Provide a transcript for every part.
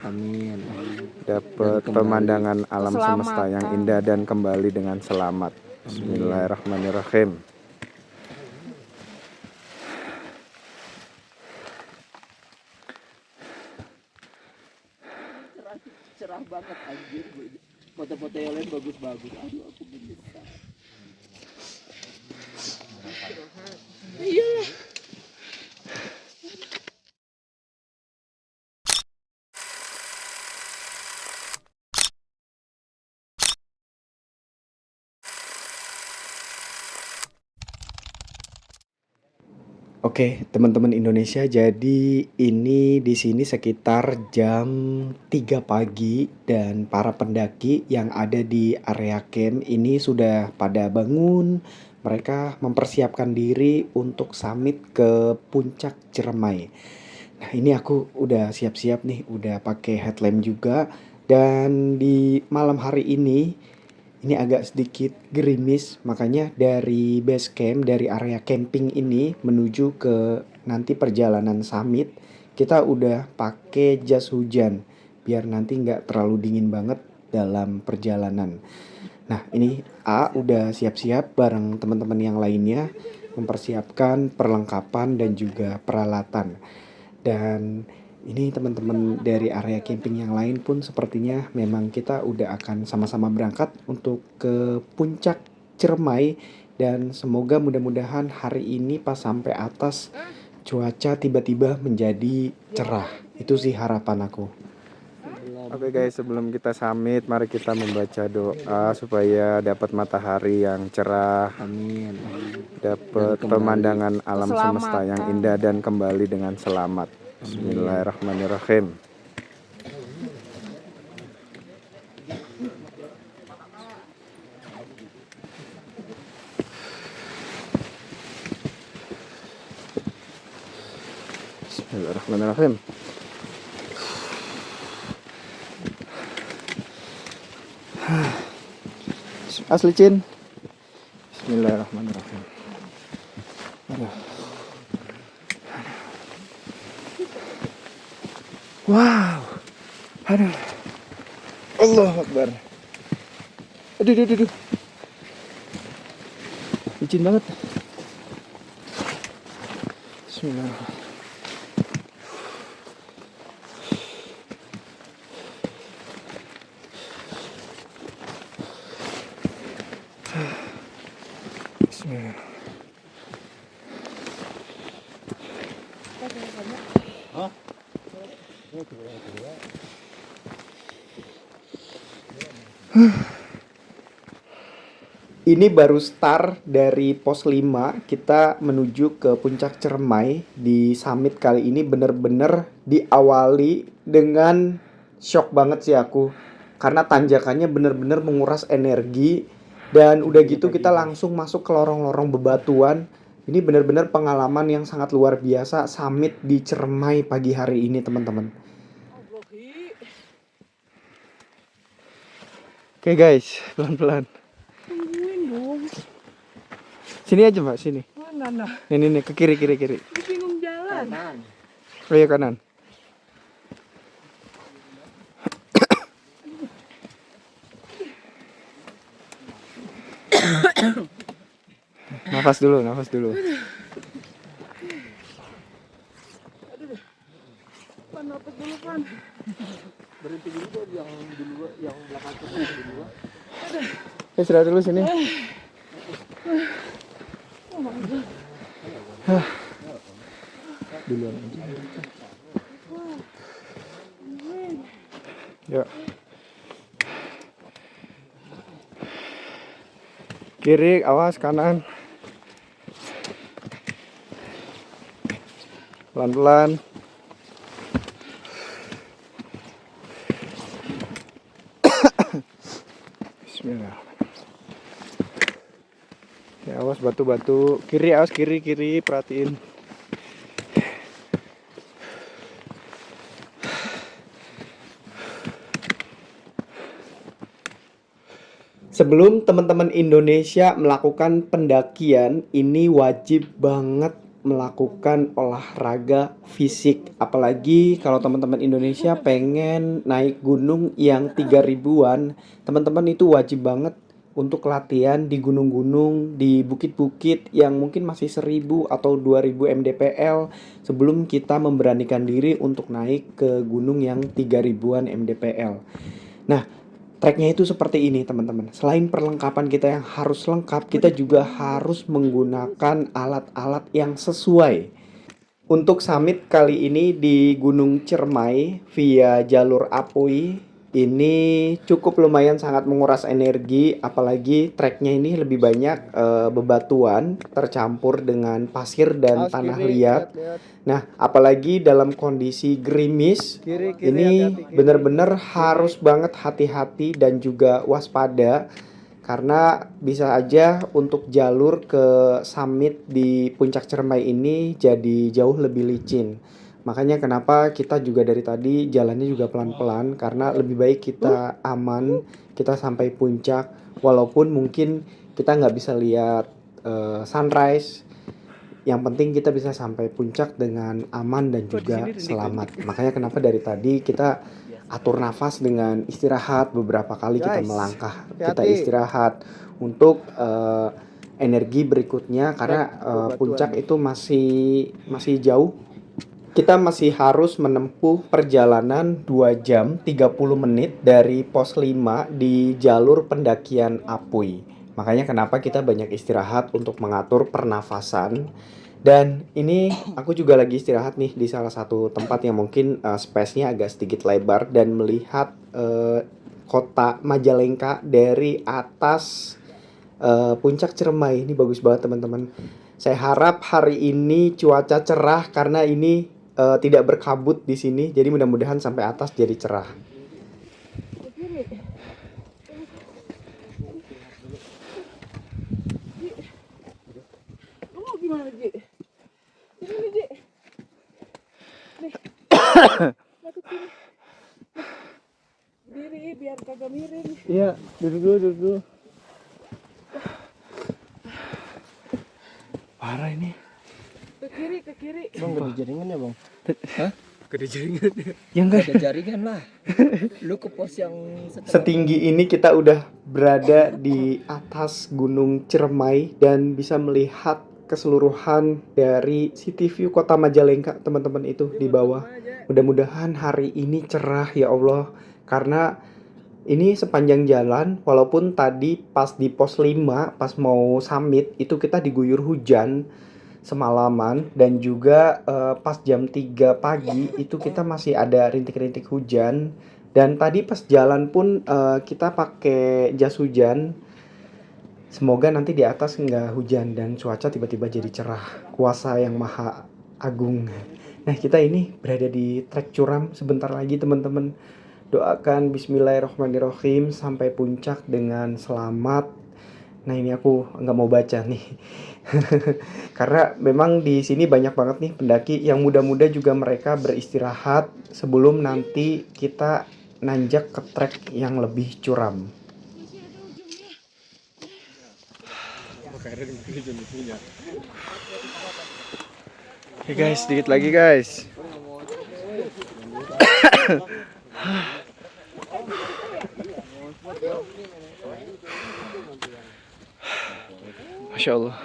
Amin. Dapat pemandangan alam semesta yang indah dan kembali dengan selamat. Bismillahirrahmanirrahim. Cerah banget anjir. Foto-foto yang lain bagus-bagus. Aduh, aku bisa. Iyalah. Oke, teman-teman Indonesia, jadi ini di sini sekitar jam 3 pagi dan para pendaki yang ada di area camp ini sudah pada bangun. Mereka mempersiapkan diri untuk summit ke puncak Ciremai. Nah, ini aku udah siap-siap nih, udah pakai headlamp juga. Dan di malam hari ini agak sedikit gerimis, makanya dari base camp, dari area camping ini menuju ke nanti perjalanan summit, kita udah pakai jas hujan biar nanti nggak terlalu dingin banget dalam perjalanan. Nah, ini A udah siap-siap bareng teman-teman yang lainnya mempersiapkan perlengkapan dan juga peralatan. Dan ini teman-teman dari area camping yang lain pun sepertinya memang kita udah akan sama-sama berangkat untuk ke puncak Ciremai dan semoga mudah-mudahan hari ini pas sampai atas cuaca tiba-tiba menjadi cerah. Itu sih harapan aku. Oke guys, sebelum kita summit, mari kita membaca doa supaya dapat matahari yang cerah, Amin. dapat pemandangan alam semesta yang indah dan kembali dengan selamat. Bismillahirrahmanirrahim. Bismillahirrahmanirrahim. Asli Cin. Bismillahirrahmanirrahim. Aduh. Wow. Aduh. Allah Akbar. Aduh, aduh, aduh. Licin banget. Bismillahirrahmanirrahim. Bismillahirrahmanirrahim. Ini baru start dari pos 5, kita menuju ke puncak Ciremai. Di summit kali ini bener-bener diawali dengan shock banget sih aku. Karena tanjakannya bener-bener menguras energi. Dan udah gitu kita langsung masuk ke lorong-lorong bebatuan. Ini bener-bener pengalaman yang sangat luar biasa summit di Ciremai pagi hari ini teman-teman. Oke guys, pelan-pelan. Sini aja mbak, sini. Mana? Ini ke kiri. Bingung jalan. Kanan. Oh iya kanan. Nafas dulu. Aduh. Pan, nafas dulu, Pan. Berhenti dulu deh, yang belakang dulu. Istirahat dulu sini. Duluan aja. Yuk. Kiri, awas, kanan. Pelan-pelan. Bismillah. Ya, awas batu-batu. Kiri, awas kiri, perhatiin. Sebelum teman-teman Indonesia melakukan pendakian, ini wajib banget melakukan olahraga fisik. Apalagi kalau teman-teman Indonesia pengen naik gunung yang 3000-an, teman-teman itu wajib banget untuk latihan di gunung-gunung, di bukit-bukit yang mungkin masih 1000 atau 2000 mdpl sebelum kita memberanikan diri untuk naik ke gunung yang 3000-an mdpl. Nah, treknya itu seperti ini teman-teman. Selain perlengkapan kita yang harus lengkap, kita juga harus menggunakan alat-alat yang sesuai. Untuk summit kali ini di Gunung Ciremai via jalur Apui, ini cukup lumayan sangat menguras energi, apalagi treknya ini lebih banyak bebatuan tercampur dengan pasir dan tanah liat. Nah, apalagi dalam kondisi gerimis, ini benar-benar harus banget hati-hati dan juga waspada karena bisa aja untuk jalur ke summit di Puncak Ciremai ini jadi jauh lebih licin. Makanya kenapa kita juga dari tadi jalannya juga pelan-pelan karena lebih baik kita aman, kita sampai puncak walaupun mungkin kita nggak bisa lihat sunrise. Yang penting kita bisa sampai puncak dengan aman dan juga selamat. Makanya kenapa dari tadi kita atur nafas dengan istirahat beberapa kali kita melangkah, kita istirahat untuk energi berikutnya karena puncak itu masih jauh. Kita masih harus menempuh perjalanan 2 jam 30 menit dari pos 5 di jalur pendakian Apui. Makanya kenapa kita banyak istirahat untuk mengatur pernafasan. Dan ini aku juga lagi istirahat nih di salah satu tempat yang mungkin space-nya agak sedikit lebar dan melihat kota Majalengka dari atas puncak Ciremai. Ini bagus banget teman-teman. Saya harap hari ini cuaca cerah karena ini tidak berkabut di sini. Jadi mudah-mudahan sampai atas jadi cerah. Kamu gimana, Ji? Ini, Ji. Nih. Masuk sini. Berdiri biar kagak miring. Iya, duduk dulu. Parah ini. Ke kiri. Bang, gak ada jaringan ya, Bang? Hah? Gak ada jaringan ya? Ya enggak. Gak ada jaringan lah. Lu ke pos yang Setinggi ini kita udah berada di atas Gunung Ciremai dan bisa melihat keseluruhan dari city view kota Majalengka teman-teman itu di bawah. Mudah-mudahan hari ini cerah ya Allah karena ini sepanjang jalan walaupun tadi pas di pos 5 pas mau summit itu kita diguyur hujan semalaman dan juga pas jam 3 pagi itu kita masih ada rintik-rintik hujan dan tadi pas jalan pun kita pakai jas hujan. Semoga nanti di atas nggak hujan dan cuaca tiba-tiba jadi cerah. Kuasa yang maha agung. Nah kita ini berada di trek curam sebentar lagi teman-teman. Doakan bismillahirrahmanirrahim sampai puncak dengan selamat. Nah ini aku nggak mau baca nih. Karena memang di sini banyak banget nih pendaki yang muda-muda juga mereka beristirahat sebelum nanti kita nanjak ke trek yang lebih curam. Oke guys, sedikit lagi guys. Masya Allah.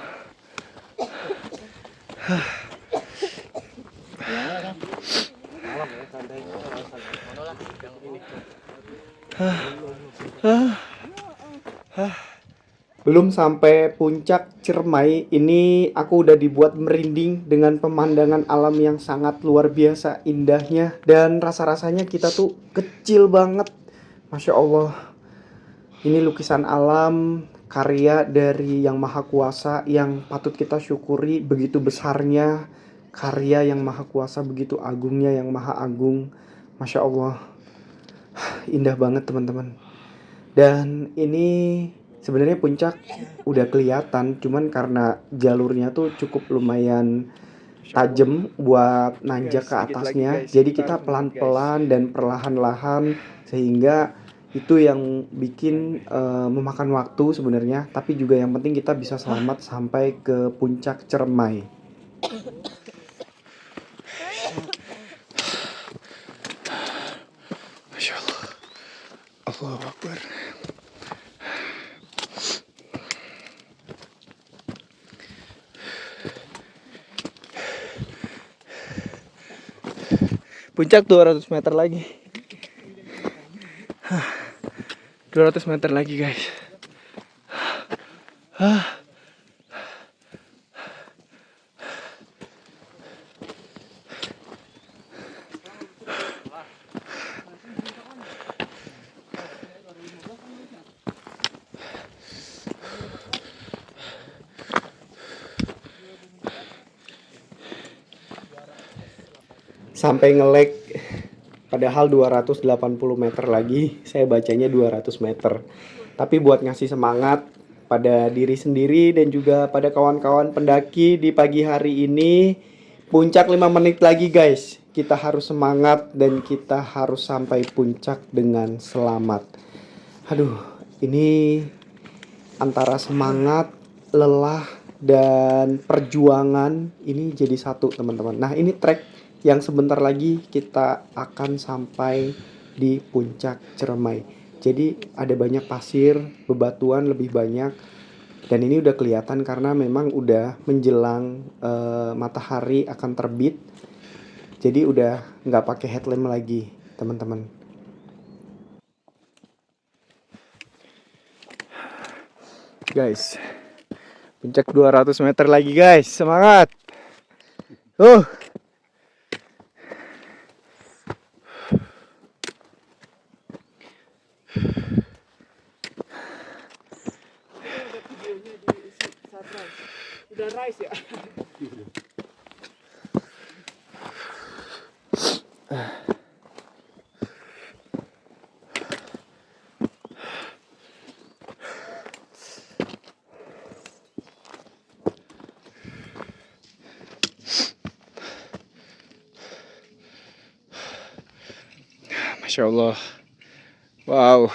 Belum sampai puncak Ciremai, ini aku udah dibuat merinding dengan pemandangan alam yang sangat luar biasa indahnya. Dan rasa-rasanya kita tuh kecil banget. Masya Allah. Ini lukisan alam, karya dari Yang Maha Kuasa yang patut kita syukuri begitu besarnya. Karya Yang Maha Kuasa begitu agungnya Yang Maha Agung. Masya Allah. Indah banget teman-teman. Dan ini sebenarnya puncak udah kelihatan, cuman karena jalurnya tuh cukup lumayan tajam buat nanjak ke atasnya. Jadi kita pelan-pelan dan perlahan-lahan sehingga itu yang bikin memakan waktu sebenarnya. Tapi juga yang penting kita bisa selamat sampai ke puncak Ciremai. Masya Allah. Allahu Akbar. Puncak 200 meter lagi. 200 meter lagi guys. Sampai nge-lag, padahal 280 meter lagi, saya bacanya 200 meter. Tapi buat ngasih semangat pada diri sendiri dan juga pada kawan-kawan pendaki di pagi hari ini, puncak 5 menit lagi guys. Kita harus semangat dan kita harus sampai puncak dengan selamat. Aduh, ini antara semangat, lelah, dan perjuangan ini jadi satu teman-teman. Nah ini trek yang sebentar lagi kita akan sampai di puncak Ciremai. Jadi ada banyak pasir, bebatuan lebih banyak. Dan ini udah kelihatan karena memang udah menjelang matahari akan terbit. Jadi udah nggak pakai headlamp lagi teman-teman. Guys, puncak 200 meter lagi guys, semangat. Udah rise ya. Masya Allah. Wow.